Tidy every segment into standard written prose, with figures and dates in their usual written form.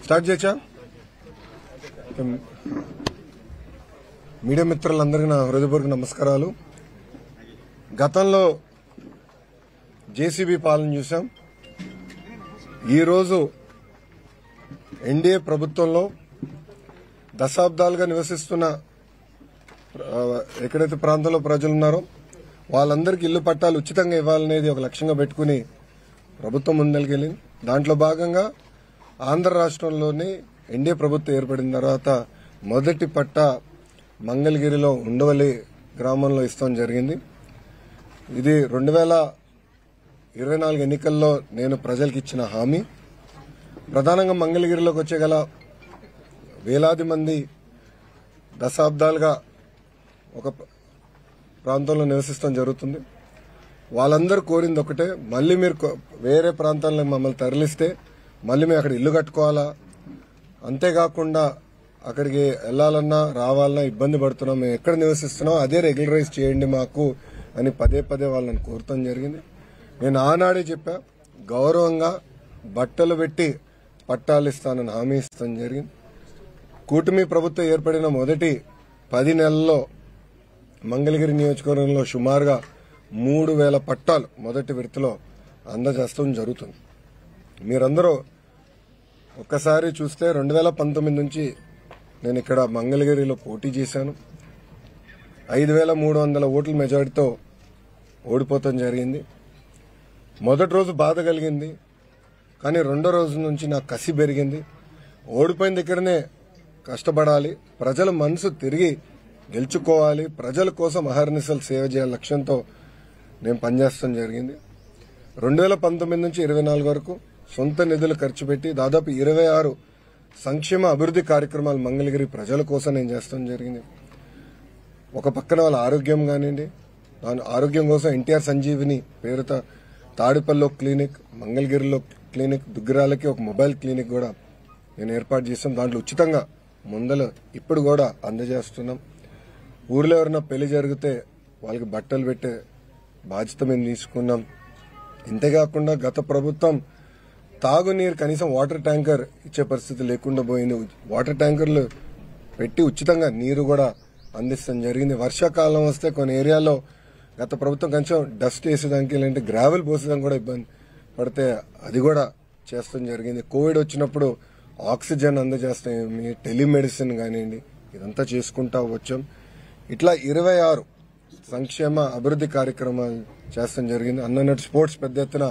Start చేయొచ్చా? Media మిత్రులందరికీ నా హృదయపూర్వక నమస్కారాలు. గతంలో జేసీబీ పాలన చూసాం. ఈరోజు ఎన్డీఏ ప్రభుత్వంలో దశాబ్దాలుగా నివసిస్తున్న ఎక్కడైతే ప్రాంతంలో ప్రజలు ఉన్నారో వాళ్ళందరికీ ఇల్లు పట్టాలు ఉచితంగా ఇవ్వాలనేది ఒక లక్ష్యంగా పెట్టుకుని ప్రభుత్వం ముందరికెళ్ళింది. దాంట్లో భాగంగా ఆంధ్ర రాష్ట్రంలోని ఎన్డీఏ ప్రభుత్వం ఏర్పడిన తర్వాత మొదటి పట్టా మంగళగిరిలో ఉండవల్లి గ్రామంలో ఇస్తాం జరిగింది. ఇది 2024 ఎన్నికల్లో నేను ప్రజలకు ఇచ్చిన హామీ. ప్రధానంగా మంగళగిరిలోకి వచ్చే గల వేలాది మంది దశాబ్దాలుగా ఒక ప్రాంతంలో నివసిస్తాం జరుగుతుంది. వాళ్ళందరూ కోరింది ఒకటే, మళ్ళీ మీరు వేరే ప్రాంతాల్లో మమ్మల్ని తరలిస్తే మళ్ళీ మేము అక్కడ ఇల్లు కట్టుకోవాలా, అంతేకాకుండా అక్కడికి వెళ్లాలన్నా రావాలన్నా ఇబ్బంది పడుతున్నాం, మేము ఎక్కడ నివసిస్తున్నాం అదే రెగ్యులరైజ్ చేయండి మాకు అని పదే పదే వాళ్ళని కోరటం జరిగింది. నేను ఆనాడే చెప్పా, గౌరవంగా బట్టలు పెట్టి పట్టాలు ఇస్తానని హామీ ఇస్తాం జరిగింది. కూటమి ప్రభుత్వం ఏర్పడిన మొదటి 10 నెలల్లో మంగళగిరి నియోజకవర్గంలో సుమారుగా 3,000 పట్టాలు మొదటి విడతలో అందజేస్తాం జరుగుతుంది. మీరందరూ ఒక్కసారి చూస్తే 2019 నుంచి నేను ఇక్కడ మంగళగిరిలో పోటీ చేశాను. 5,300 ఓట్ల మెజారిటీతో ఓడిపోతాం జరిగింది. మొదటి రోజు బాధ కలిగింది, కానీ రెండో రోజు నుంచి నాకు కసి పెరిగింది. ఓడిపోయిన దగ్గరనే కష్టపడాలి, ప్రజల మనసు తిరిగి గెలుచుకోవాలి, ప్రజల కోసం అహర్నిశలు సేవ చేయాలి లక్ష్యంతో నేను పనిచేస్తాం జరిగింది. 2019 నుంచి 24 వరకు సొంత నిధులు ఖర్చు పెట్టి దాదాపు 26 సంక్షేమ అభివృద్ది కార్యక్రమాలు మంగళగిరి ప్రజల కోసం నేను చేస్తాం జరిగింది. ఒక పక్కన వాళ్ళ ఆరోగ్యం కానివ్వండి, దాని ఆరోగ్యం కోసం ఎన్టీఆర్ సంజీవిని పేరుతో తాడిపల్లిలో క్లినిక్, మంగళగిరిలో క్లినిక్, దుగ్గిరాలకి ఒక మొబైల్ క్లినిక్ కూడా నేను ఏర్పాటు చేస్తాం. దాంట్లో ఉచితంగా మందులు ఇప్పుడు కూడా అందజేస్తున్నాం. ఊర్లో ఎవరైనా పెళ్లి జరిగితే వాళ్ళకి బట్టలు పెట్టే బాధ్యత మేము తీసుకున్నాం. ఇంతేకాకుండా గత ప్రభుత్వం తాగునీరు కనీసం వాటర్ ట్యాంకర్ ఇచ్చే పరిస్థితి లేకుండా పోయింది. వాటర్ ట్యాంకర్లు పెట్టి ఉచితంగా నీరు కూడా అందిస్తాం జరిగింది. వర్షాకాలం వస్తే కొన్ని ఏరియాలో గత ప్రభుత్వం కొంచెం డస్ట్ వేసేదానికి లేదంటే గ్రావెల్ పోసేదానికి కూడా ఇబ్బంది పడితే అది కూడా చేస్తాం జరిగింది. కోవిడ్ వచ్చినప్పుడు ఆక్సిజన్ అందజేస్తాం, టెలిమెడిసిన్ కానివ్వండి, ఇదంతా చేసుకుంటా వచ్చాం. ఇట్లా 26 సంక్షేమ అభివృద్ది కార్యక్రమాలు చేస్తాం జరిగింది. అన్నట్టు స్పోర్ట్స్ పెద్ద ఎత్తున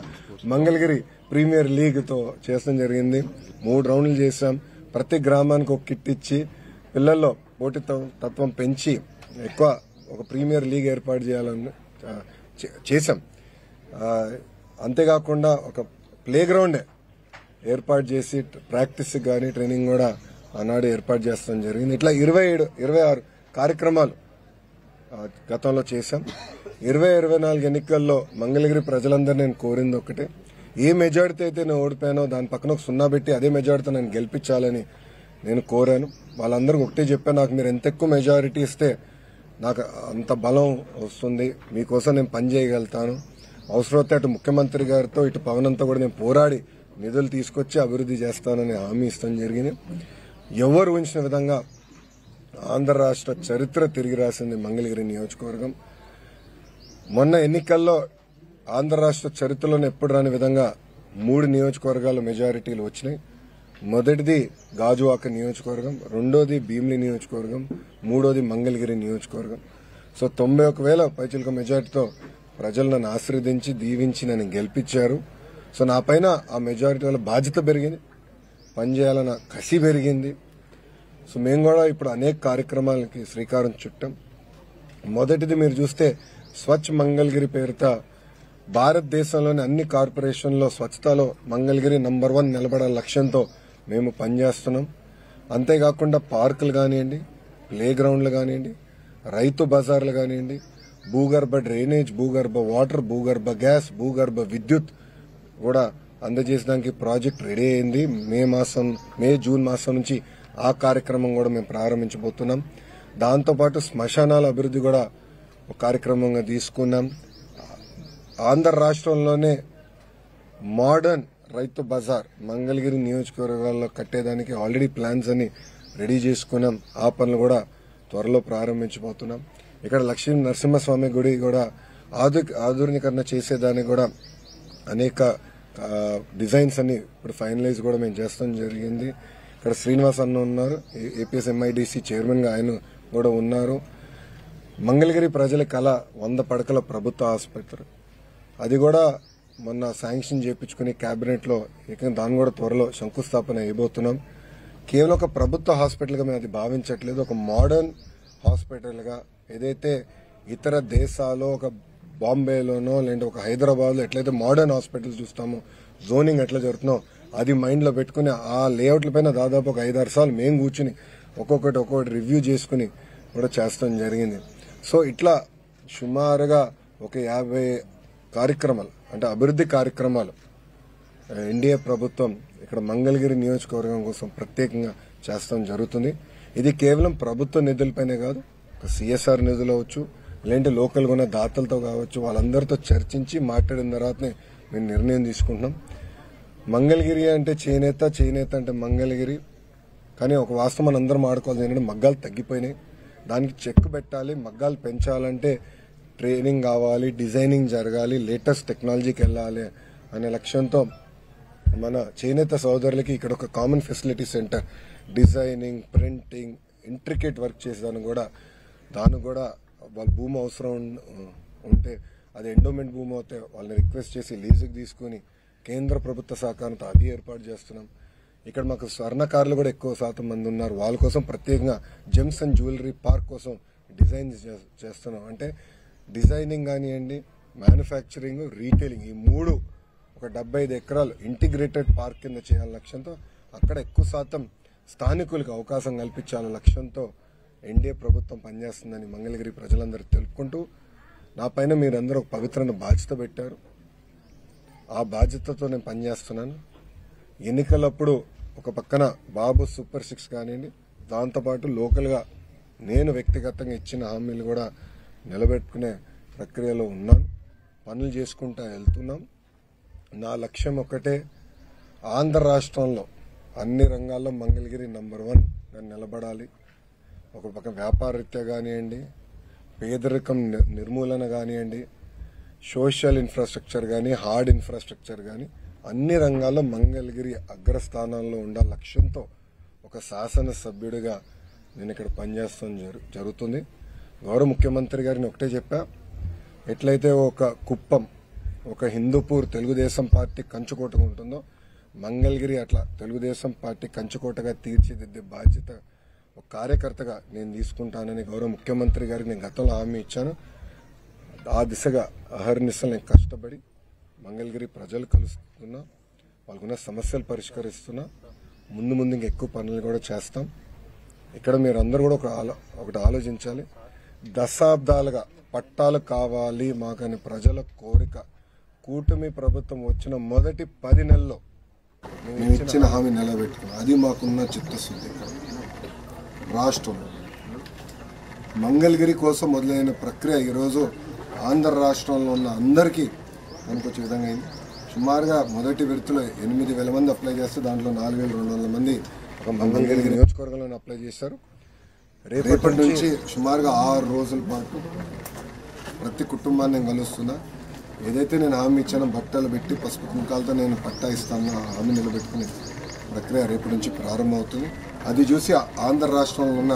మంగళగిరి ప్రీమియర్ లీగ్ తో చేస్తాం జరిగింది. 3 రౌండ్లు చేశాం. ప్రతి గ్రామానికి ఒక కిట్ ఇచ్చి పిల్లల్లో పోటీ తత్వం పెంచి ఎక్కువ ఒక ప్రీమియర్ లీగ్ ఏర్పాటు చేయాలని చేశాం. అంతేకాకుండా ఒక ప్లే గ్రౌండ్ ఏర్పాటు చేసి ప్రాక్టీస్ కానీ ట్రైనింగ్ కూడా ఆనాడు ఏర్పాటు చేస్తాం జరిగింది. ఇట్లా 26 కార్యక్రమాలు గతంలో చేశాం. 2024 ఎన్నికల్లో మంగళగిరి ప్రజలందరూ నేను కోరింది ఒకటే, ఏ మెజారిటీ అయితే నేను ఓడిపోయానో దాని పక్కన ఒక 0 పెట్టి అదే మెజారిటీ నేను గెలిపించాలని నేను కోరాను. వాళ్ళందరికీ ఒకటే చెప్పాను, నాకు మీరు ఎంత ఎక్కువ మెజారిటీ ఇస్తే నాకు అంత బలం వస్తుంది, మీకోసం నేను పని చేయగలుగుతాను. అవసరమైతే అటు ముఖ్యమంత్రి గారితో ఇటు పవన్ అంతా కూడా నేను పోరాడి నిధులు తీసుకొచ్చి అభివృద్ది చేస్తానని హామీ ఇస్తాం జరిగింది. ఎవరు ఊహించిన విధంగా ఆంధ్ర రాష్ట్ర చరిత్ర తిరిగి రాసింది మంగళగిరి నియోజకవర్గం. మొన్న ఎన్నికల్లో ఆంధ్ర రాష్ట్ర చరిత్రలోనే ఎప్పుడు రాని విధంగా 3 నియోజకవర్గాల మెజారిటీలు వచ్చినాయి. మొదటిది గాజువాక నియోజకవర్గం, రెండోది భీమిలి నియోజకవర్గం, మూడోది మంగళగిరి నియోజకవర్గం. సో 91,000 పైచిలుక మెజారిటీతో ప్రజలు నన్ను ఆశీర్వదించి దీవించి నన్ను గెలిపించారు. సో నా పైన ఆ మెజారిటీ వల్ల బాధ్యత పెరిగింది, పనిచేయాలన్న కసి పెరిగింది. సో మేము కూడా ఇప్పుడు అనేక కార్యక్రమాలకి శ్రీకారం చుట్టాం. మొదటిది మీరు చూస్తే స్వచ్ఛ మంగళగిరి పేరుతో భారతదేశంలోని అన్ని కార్పొరేషన్లో స్వచ్ఛతలో మంగళగిరి నంబర్ 1 నిలబడాల లక్ష్యంతో మేము పనిచేస్తున్నాం. అంతేకాకుండా పార్కులు కానివ్వండి, ప్లే గ్రౌండ్లు కానివ్వండి, రైతు బజార్లు కానివ్వండి, భూగర్భ డ్రైనేజ్, భూగర్భ వాటర్, భూగర్భ గ్యాస్, భూగర్భ విద్యుత్ కూడా అందజేసడానికి ప్రాజెక్ట్ రెడీ అయింది. మే జూన్ మాసం నుంచి ఆ కార్యక్రమం కూడా మేము ప్రారంభించబోతున్నాం. దాంతోపాటు శ్మశానాల అభివృద్ధి కూడా ఒక కార్యక్రమంగా తీసుకున్నాం. ఆంధ్ర రాష్ట్రంలోనే మోడర్న్ రైతు బజార్ మంగళగిరి నియోజకవర్గాల్లో కట్టేదానికి ఆల్రెడీ ప్లాన్స్ అన్ని రెడీ చేసుకున్నాం. ఆ పనులు కూడా త్వరలో ప్రారంభించబోతున్నాం. ఇక్కడ లక్ష్మీ నరసింహస్వామి గుడి కూడా ఆధునీకరణ చేసేదానికి కూడా అనేక డిజైన్స్ అన్ని ఇప్పుడు ఫైనలైజ్ కూడా మేము చేస్తాం జరిగింది. ఇక్కడ శ్రీనివాస్ అన్న ఉన్నారు, ఏపీఎస్ ఎంఐడిసి చైర్మన్ గా ఆయన కూడా ఉన్నారు. మంగళగిరి ప్రజల కళ 100 పడకల ప్రభుత్వ ఆసుపత్రి, అది కూడా మొన్న శాంక్షన్ చేయించుకుని కేబినెట్ లో దాన్ని కూడా త్వరలో శంకుస్థాపన అయిపోతున్నాం. కేవలం ఒక ప్రభుత్వ హాస్పిటల్ గా మేము అది భావించట్లేదు, ఒక మోడర్న్ హాస్పిటల్ గా. ఏదైతే ఇతర దేశాల్లో ఒక బాంబేలోనో లేదంటే ఒక హైదరాబాద్ లో ఎట్లయితే మోడర్న్ హాస్పిటల్ చూస్తామో, జోనింగ్ ఎట్లా జరుగుతుందో అది మైండ్ లో పెట్టుకుని ఆ లేఅవుట్ల పైన దాదాపు ఒక 5-6 సార్లు మేము కూర్చుని ఒక్కొక్కటి రివ్యూ చేసుకుని కూడా చేస్తాం జరిగింది. సో ఇట్లా సుమారుగా ఒక 50 కార్యక్రమాలు అంటే అభివృద్ధి కార్యక్రమాలు ఎన్డీఏ ప్రభుత్వం ఇక్కడ మంగళగిరి నియోజకవర్గం కోసం ప్రత్యేకంగా చేస్తాం జరుగుతుంది. ఇది కేవలం ప్రభుత్వ నిధులపైనే కాదు, ఒక సిఎస్ఆర్ నిధులు అవచ్చు, లేదంటే లోకల్గా ఉన్న దాతలతో కావచ్చు, వాళ్ళందరితో చర్చించి మాట్లాడిన తర్వాతనే మేము నిర్ణయం తీసుకుంటున్నాం. మంగళగిరి అంటే చేనేత, చేనేత అంటే మంగళగిరి. కానీ ఒక వాస్తవం మనం అందరం ఆడుకోవాలి ఏంటంటే మగ్గాలు తగ్గిపోయినాయి, దానికి చెక్ పెట్టాలి. మగ్గాలు పెంచాలంటే ట్రైనింగ్ కావాలి, డిజైనింగ్ జరగాలి, లేటెస్ట్ టెక్నాలజీకి వెళ్ళాలి అనే లక్ష్యంతో మన చేనేత సోదరులకి ఇక్కడ ఒక common facility centre, designing, printing, intricate work చేసేదాన్ని కూడా దానికి కూడా వాళ్ళ భూమి అవసరం ఉంటే అది ఎండోమెంట్ భూమి అవుతే వాళ్ళని రిక్వెస్ట్ చేసి లీజుకి తీసుకుని కేంద్ర ప్రభుత్వ సహకారంతో అది ఏర్పాటు చేస్తున్నాం. ఇక్కడ మాకు స్వర్ణకారులు కూడా ఎక్కువ శాతం మంది ఉన్నారు, వాళ్ళ కోసం ప్రత్యేకంగా జెమ్స్ అండ్ జ్యువెలరీ పార్క్ కోసం డిజైన్ చేస్తున్నాం. అంటే డిజైనింగ్ కానివ్వండి, మ్యానుఫ్యాక్చరింగ్, రీటైలింగ్, ఈ 3 ఒక 75 ఎకరాలు ఇంటిగ్రేటెడ్ పార్క్ కింద చేయాలనే లక్ష్యంతో, అక్కడ ఎక్కువ శాతం స్థానికులకు అవకాశం కల్పించాలనే లక్ష్యంతో ఎన్డీఏ ప్రభుత్వం పనిచేస్తుందని మంగళగిరి ప్రజలందరూ తెలుపుకుంటూ, నా పైన మీరందరూ ఒక పవిత్రమైన బాధ్యత పెట్టారు. ఆ బాధ్యతతో నేను పనిచేస్తున్నాను. ఎన్నికలప్పుడు ఒక పక్కన బాబు సూపర్ 6 కానివ్వండి, దాంతోపాటు లోకల్గా నేను వ్యక్తిగతంగా ఇచ్చిన హామీలు కూడా నిలబెట్టుకునే ప్రక్రియలో ఉన్నాను. పనులు చేసుకుంటా వెళ్తున్నాం. నా లక్ష్యం ఒకటే, ఆంధ్ర రాష్ట్రంలో అన్ని రంగాల్లో మంగళగిరి నంబర్ 1 నిలబడాలి. ఒక పక్క వ్యాపార రీత్యా కానివ్వండి, పేదరికం నిర్మూలన కానివ్వండి, సోషల్ ఇన్ఫ్రాస్ట్రక్చర్ కానీ, హార్డ్ ఇన్ఫ్రాస్ట్రక్చర్ కానీ అన్ని రంగాల్లో మంగళగిరి అగ్రస్థానంలో ఉండాల లక్ష్యంతో ఒక శాసనసభ్యుడిగా నేను ఇక్కడ పనిచేస్తాం జరుగుతుంది. గౌరవ ముఖ్యమంత్రి గారిని ఒకటే చెప్పా, ఎట్లయితే ఒక కుప్పం, ఒక హిందూపూర్ తెలుగుదేశం పార్టీ కంచుకోటగా ఉంటుందో, మంగళగిరి అట్లా తెలుగుదేశం పార్టీ కంచుకోటగా తీర్చిదిద్దే బాధ్యత ఒక కార్యకర్తగా నేను తీసుకుంటానని గౌరవ ముఖ్యమంత్రి గారికి నేను గతంలో హామీ ఇచ్చాను. ఆ దిశగా అహర్నిశలు నేను కష్టపడి మంగళగిరి ప్రజలు కలుస్తున్నా, వాళ్ళకున్న సమస్యలు పరిష్కరిస్తున్నా. ముందు ఇంకా ఎక్కువ పనులు కూడా చేస్తాం. ఇక్కడ మీరందరూ కూడా ఒకటి ఆలోచించాలి, దశాబ్దాలుగా పట్టాలు కావాలి మాకని ప్రజల కోరిక. కూటమి ప్రభుత్వం వచ్చిన మొదటి 10 నెలల్లో మేము ఇచ్చిన హామీ నిలబెట్టుకున్నాం. అది మాకున్న చిత్తశుద్ధి. రాష్ట్రంలో మంగళగిరి కోసం మొదలైన ప్రక్రియ ఈరోజు ఆంధ్ర రాష్ట్రంలో ఉన్న అందరికీ అనుకొచ్చే విధంగా అయింది. సుమారుగా మొదటి విడతలో 8,000 మంది అప్లై చేస్తే దాంట్లో 4,200 మంది ఒక మంగళగిరి నియోజకవర్గంలో అప్లై చేశారు. రేపటి నుంచి సుమారుగా 6 రోజుల పాటు ప్రతి కుటుంబాన్ని నేను కలుస్తున్నా. ఏదైతే నేను హామీ ఇచ్చానో బట్టలు పెట్టి పసుపు కుంకాలతో నేను పట్టా ఇస్తాను, ఆ హామీ నిలబెట్టుకునే ప్రక్రియ రేపటి నుంచి ప్రారంభమవుతుంది. అది చూసి ఆంధ్ర రాష్ట్రంలో ఉన్న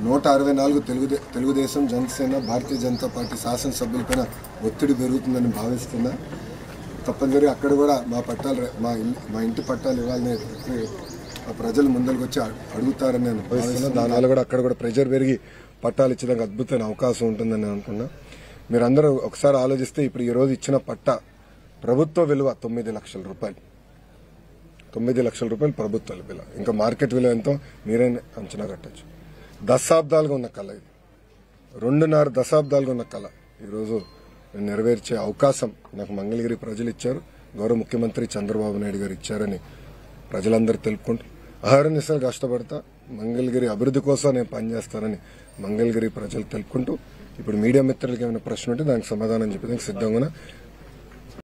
164 తెలుగుదేశం, జనసేన, భారతీయ జనతా పార్టీ శాసనసభ్యులపైన ఒత్తిడి పెరుగుతుందని భావిస్తున్నా. తప్పనిసరిగా అక్కడ కూడా మా ఇంటి పట్టాలు ఇవ్వాలని ప్రజలు ముందరికి వచ్చి అడుగుతారని నేను భావిస్తున్నా. దానివల్ల కూడా అక్కడ కూడా ప్రెజర్ పెరిగి పట్టాలు ఇచ్చడానికి అద్భుతమైన అవకాశం ఉంటుందని నేను అనుకున్నా. మీరందరూ ఒకసారి ఆలోచిస్తే ఇప్పుడు ఈ రోజు ఇచ్చిన పట్టా ప్రభుత్వ విలువ 9 లక్షల రూపాయలు. 9 లక్షల రూపాయలు ప్రభుత్వ విలువ. ఇంకా మార్కెట్ విలువ ఎంతో మీరే అంచనా కట్టచ్చు. దశాబ్దాలుగా ఉన్న కళ ఇది, 2.5 దశాబ్దాలుగా ఉన్న కళ ఈరోజు నెరవేర్చే అవకాశం నాకు మంగళగిరి ప్రజలు ఇచ్చారు, గౌరవ ముఖ్యమంత్రి చంద్రబాబు నాయుడు గారు ఇచ్చారని ప్రజలందరూ తెలుపుకుంటూ అహర్నిశలు కష్టపడతా. మంగళగిరి అభివృద్ధి కోసం నేను పనిచేస్తానని మంగళగిరి ప్రజలు తెలుపుకుంటూ, ఇప్పుడు మీడియా మిత్రులకి ఏమైనా ప్రశ్న ఉంటే దానికి సమాధానం చెప్పేందుకు సిద్ధంగా